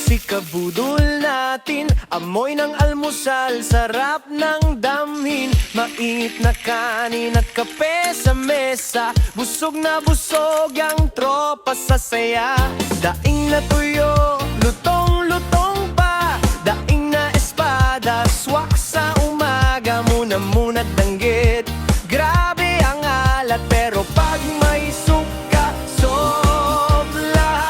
Si kabudol natin, amoy ng almusal, sarap ng damhin. Mainit na kanin at kape sa mesa, busog na busog ang tropa sa saya. Daing na tuyo, lutong-lutong pa, daing na espada, swak sa umaga, muna-muna't danggit. Grabe ang alat pero pag may suka, sob lahat.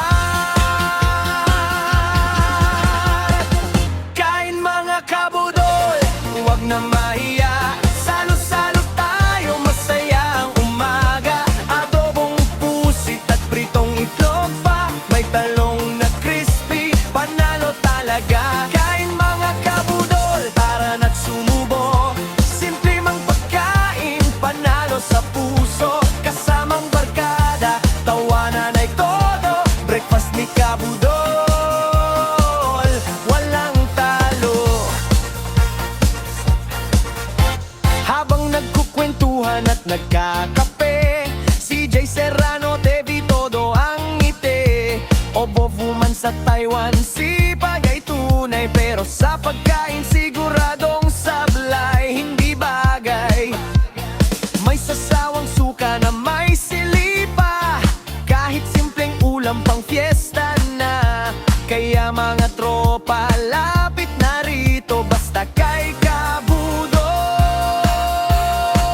Kain mga kabudol, huwag na mahiya, salo-salo tayo, masaya ang umaga. Adobong pusit at pritong itlog pa, may talong na crispy, panalo talaga. Kain mga kabudol, tara na't sumubo, simple mang pagkain, panalo sa puso. Kasamang barkada, tawanan ay todo, breakfast ni kabudol, walang talo. Habang nagkukwentuhan at nagkakape, CJ Serrano, Devi todo ang ngiti. Obo woman sa Taiwan, sipag ay tunay, pero sa pagkain siguradong sablay, hindi bagay. May sasawang suka na may silipa, kahit simpleng ulam pang fiesta na. Kaya mga tropa, lapit na rito, basta kay kabudol.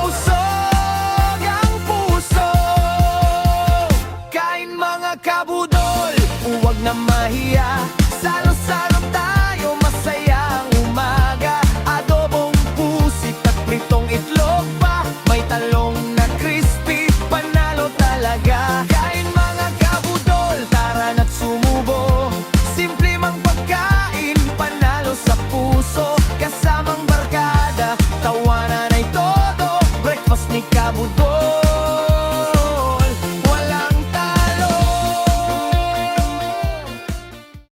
Usog ang puso, kain mga kabudol, huwag na mahiya, salo-salo tayo, masaya ang umaga. Adobong pusit at pritong itlog pa, may talong na crispy, panalo talaga. Kain mga kabudol, tara na't sumubo, simple mang pagkain, panalo sa puso. Kasamang barkada, tawanan ay todo, breakfast ni kabudol.